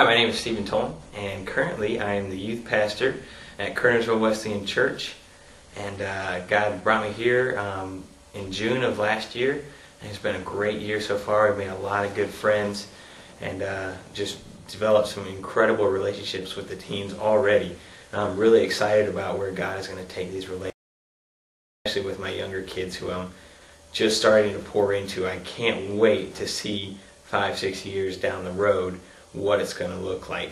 Hi, my name is Stephen Tolan, and currently I am the youth pastor at Kernersville Wesleyan Church. And God brought me here in June of last year, and it's been a great year so far. I've made a lot of good friends and just developed some incredible relationships with the teens already. I'm really excited about where God is going to take these relationships, especially with my younger kids who I'm just starting to pour into. I can't wait to see 5-6 years down the road what it's going to look like.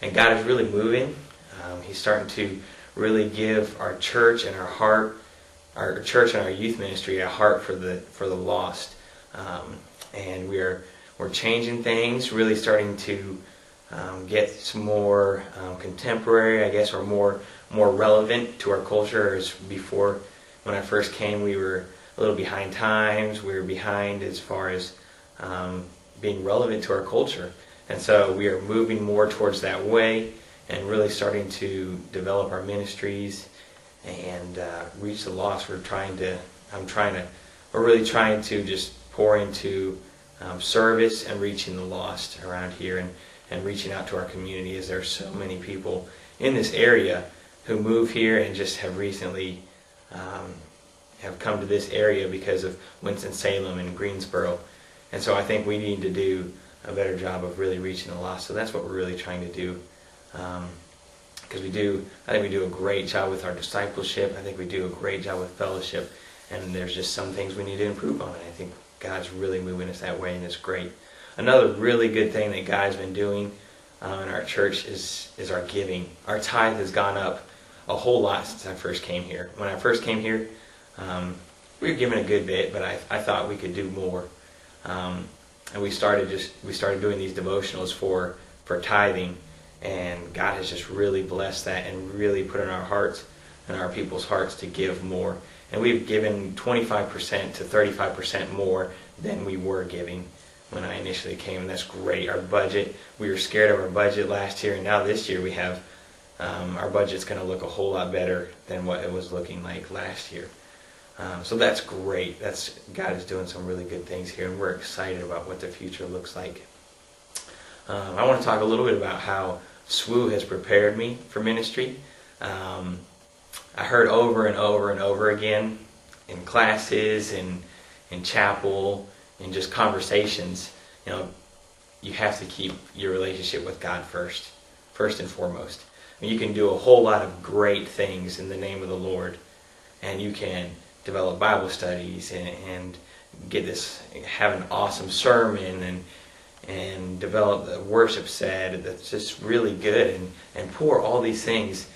And God is really moving. He's starting to really give our church and our church and our youth ministry a heart for the lost. And we're changing things, really starting to get some more contemporary, I guess, or more relevant to our culture. As before, when I first came, we were a little behind times. We were behind as far as being relevant to our culture. And so we are moving more towards that way and really starting to develop our ministries and reach the lost. We're really trying to just pour into service and reaching the lost around here and reaching out to our community, as there are so many people in this area who move here and just have recently have come to this area because of Winston-Salem and Greensboro. And so I think we need to do a better job of really reaching the lost. So that's what we're really trying to do. Because I think we do a great job with our discipleship. I think we do a great job with fellowship. And there's just some things we need to improve on. And I think God's really moving us that way, and it's great. Another really good thing that God's been doing in our church is our giving. Our tithe has gone up a whole lot since I first came here. When I first came here, we were given a good bit, but I thought we could do more. And we started doing these devotionals for tithing, and God has just really blessed that and really put in our hearts and our people's hearts to give more. And we've given 25% to 35% more than we were giving when I initially came, and that's great. Our budget, we were scared of our budget last year, and now this year we have our budget's going to look a whole lot better than what it was looking like last year. So that's great. God is doing some really good things here, and we're excited about what the future looks like. I want to talk a little bit about how SWU has prepared me for ministry. I heard over and over and over again in classes and in chapel and just conversations, you have to keep your relationship with God first and foremost. I mean, you can do a whole lot of great things in the name of the Lord, and you can develop Bible studies and have an awesome sermon and develop the worship set that's just really good and pour all these things,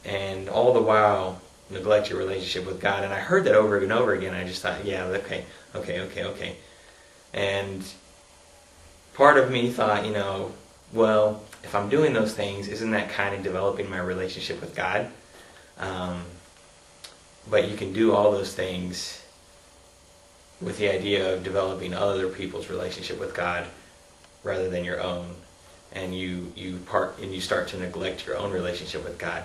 and all the while neglect your relationship with God. And I heard that over and over again. I just thought, yeah, okay. And part of me thought, well, if I'm doing those things, isn't that kind of developing my relationship with God? But you can do all those things with the idea of developing other people's relationship with God rather than your own, and you start to neglect your own relationship with God.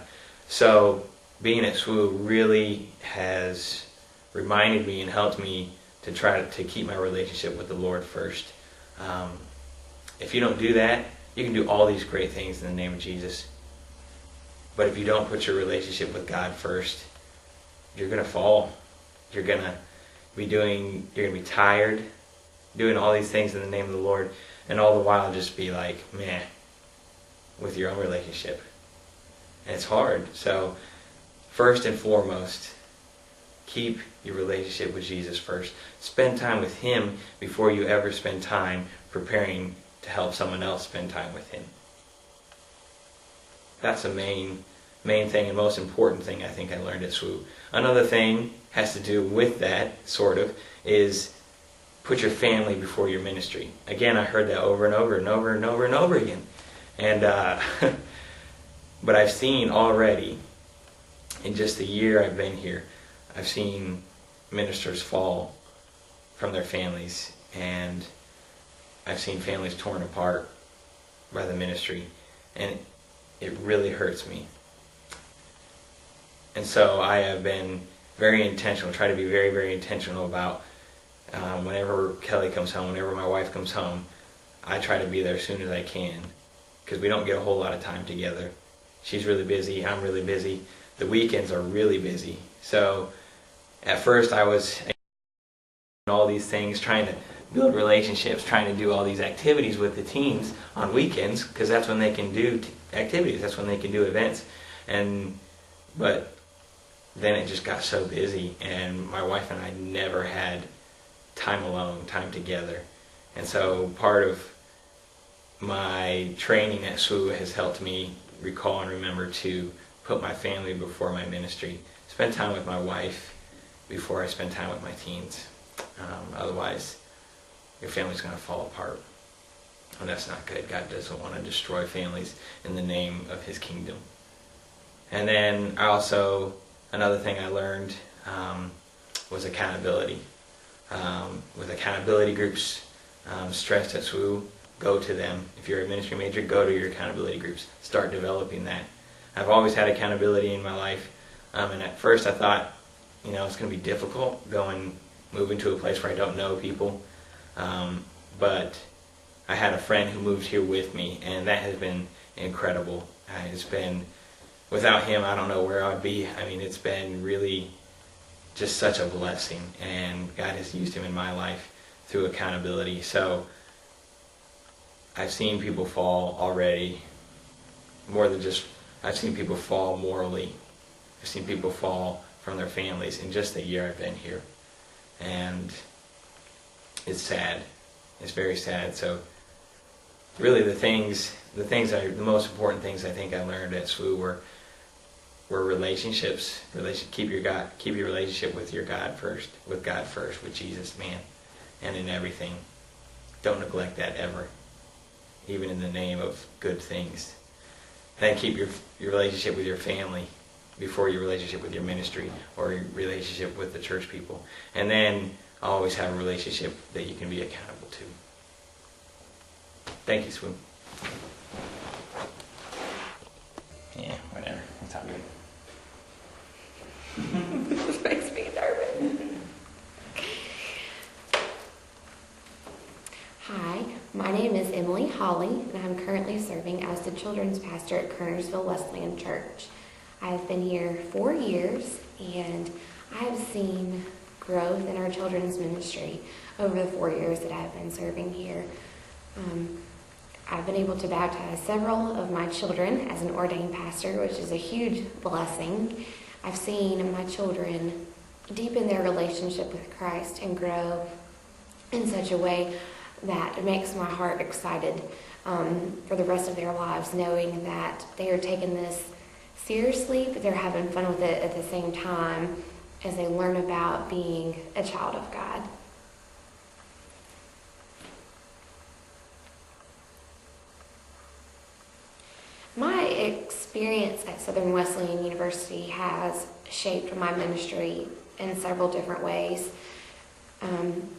So being at SWU really has reminded me and helped me to try to keep my relationship with the Lord first. If you don't do that, you can do all these great things in the name of Jesus, but if you don't put your relationship with God first, you're going to fall. You're going to be tired, doing all these things in the name of the Lord, and all the while just be like, meh, with your own relationship. And it's hard. So, first and foremost, keep your relationship with Jesus first. Spend time with Him before you ever spend time preparing to help someone else spend time with Him. That's the main thing and most important thing I think I learned at SWU. Another thing has to do with that, sort of, is put your family before your ministry. Again, I heard that over and over and over and over and over again. And but I've seen already, in just the year I've been here, I've seen ministers fall from their families, and I've seen families torn apart by the ministry, and it really hurts me. And so I have been very intentional, try to be very, very intentional about whenever Kelly comes home, whenever my wife comes home, I try to be there as soon as I can because we don't get a whole lot of time together. She's really busy, I'm really busy. The weekends are really busy. So at first I was all these things, trying to build relationships, trying to do all these activities with the teens on weekends, because that's when they can do activities, that's when they can do events. But then it just got so busy, and my wife and I never had time alone, time together. And so part of my training at SWU has helped me recall and remember to put my family before my ministry. Spend time with my wife before I spend time with my teens. Otherwise, your family's going to fall apart. And that's not good. God doesn't want to destroy families in the name of His kingdom. And then another thing I learned was accountability. With accountability groups stressed at SWU, go to them. If you're a ministry major, go to your accountability groups. Start developing that. I've always had accountability in my life. And at first I thought, it's going to be difficult moving to a place where I don't know people. But I had a friend who moved here with me, and that has been incredible. Without him, I don't know where I'd be. It's been really just such a blessing, and God has used him in my life through accountability. So I've seen people fall already, I've seen people fall morally. I've seen people fall from their families in just the year I've been here. And it's sad. It's very sad. So really the most important things I think I learned at SWU were relationships. Keep your relationship with God first, with Jesus, man, and in everything. Don't neglect that ever, even in the name of good things. And then keep your relationship with your family before your relationship with your ministry or your relationship with the church people. And then always have a relationship that you can be accountable to. Thank you, SWU. Yeah, whatever. It's all good. This makes me nervous. Hi, my name is Emily Holley, and I'm currently serving as the children's pastor at Kernersville Wesleyan Church. I've been here 4 years, and I have seen growth in our children's ministry over the 4 years that I've been serving here. I've been able to baptize several of my children as an ordained pastor, which is a huge blessing. I've seen my children deepen their relationship with Christ and grow in such a way that it makes my heart excited for the rest of their lives, knowing that they are taking this seriously, but they're having fun with it at the same time as they learn about being a child of God. My experience at Southern Wesleyan University has shaped my ministry in several different ways.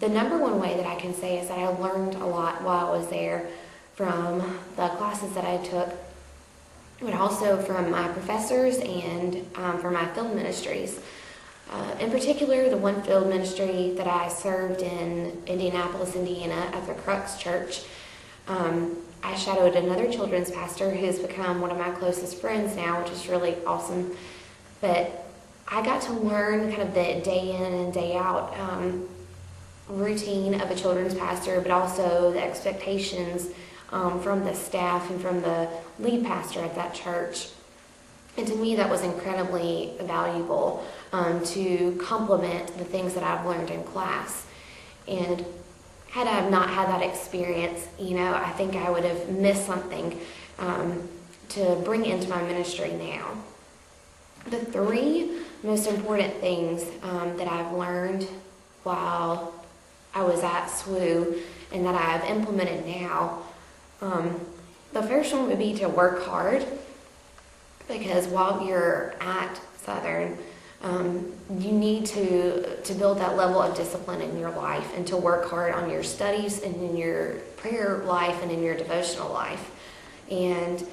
The number one way that I can say is that I learned a lot while I was there from the classes that I took, but also from my professors and from my field ministries. In particular, the one field ministry that I served in Indianapolis, Indiana at the Crux Church, I shadowed another children's pastor who's become one of my closest friends now, which is really awesome. But I got to learn kind of the day in and day out routine of a children's pastor, but also the expectations from the staff and from the lead pastor at that church. And to me, that was incredibly valuable to complement the things that I've learned in class. And had I not had that experience, I think I would have missed something to bring into my ministry now. The three most important things that I've learned while I was at SWU and that I've implemented now, the first one would be to work hard, because while you're at Southern, you need to build that level of discipline in your life and to work hard on your studies and in your prayer life and in your devotional life. And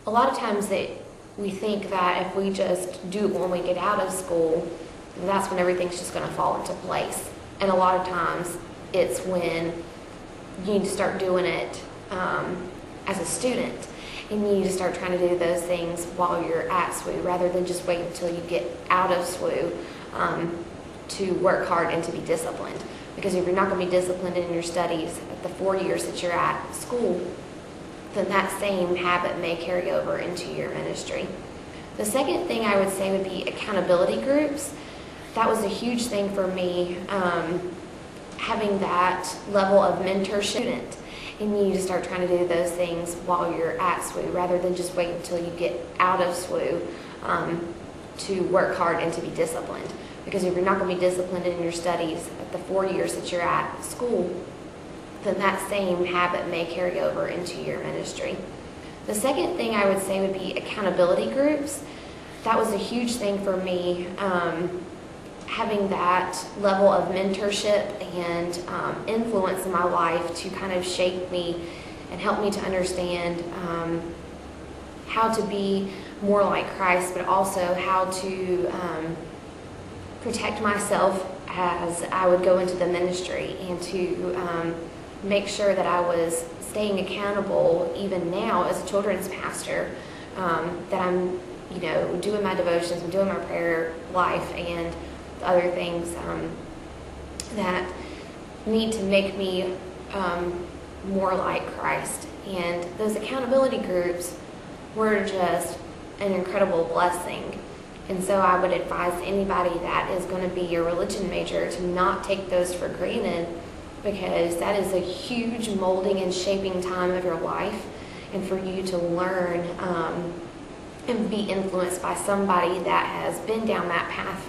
a lot of times that we think that if we just do it when we get out of school, that's when everything's just going to fall into place. And a lot of times it's when you need to start doing it as a student. and you need to start trying to do those things while you're at SWU rather than just wait until you get out of SWU to work hard and to be disciplined. Because if you're not going to be disciplined in your studies at the 4 years that you're at school, then that same habit may carry over into your ministry. The second thing I would say would be accountability groups. That was a huge thing for me, having that level of mentorship. And you need to start trying to do those things while you're at SWU rather than just wait until you get out of SWU to work hard and to be disciplined. Because if you're not going to be disciplined in your studies at the 4 years that you're at school, then that same habit may carry over into your ministry. The second thing I would say would be accountability groups. That was a huge thing for me, having that level of mentorship and influence in my life to kind of shape me and help me to understand how to be more like Christ, but also how to protect myself as I would go into the ministry, and to make sure that I was staying accountable even now as a children's pastor, that I'm doing my devotions, I'm doing my prayer life and the other things that need to make me more like Christ. And those accountability groups were just an incredible blessing. And so I would advise anybody that is going to be a religion major to not take those for granted, because that is a huge molding and shaping time of your life, and for you to learn and be influenced by somebody that has been down that path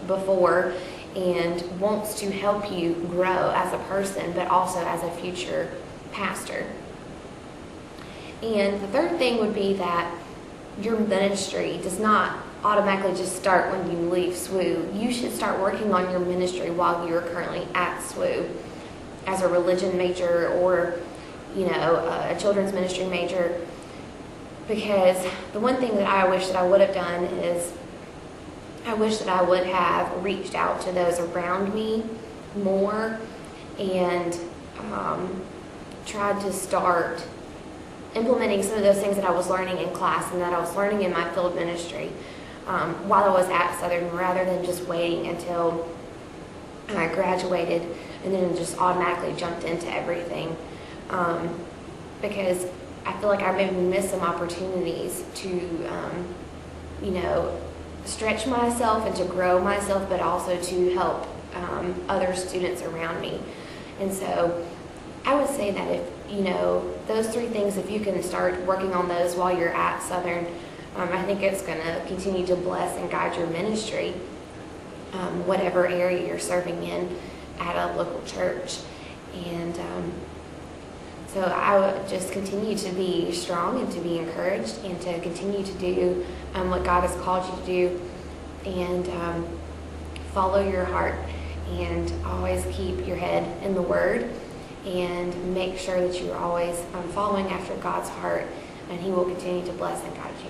before and wants to help you grow as a person, but also as a future pastor. And the third thing would be that your ministry does not automatically just start when you leave SWU. You should start working on your ministry while you're currently at SWU as a religion major or a children's ministry major. Because the one thing that I wish that I would have done is I wish that I would have reached out to those around me more and tried to start implementing some of those things that I was learning in class and that I was learning in my field ministry while I was at Southern, rather than just waiting until I graduated and then just automatically jumped into everything. Because I feel like I maybe missed some opportunities to, stretch myself and to grow myself, but also to help other students around me. And so I would say that if, those three things, if you can start working on those while you're at Southern, I think it's going to continue to bless and guide your ministry, whatever area you're serving in at a local church. And so I would just continue to be strong and to be encouraged and to continue to do what God has called you to do, and follow your heart, and always keep your head in the Word, and make sure that you're always following after God's heart, and He will continue to bless and guide you.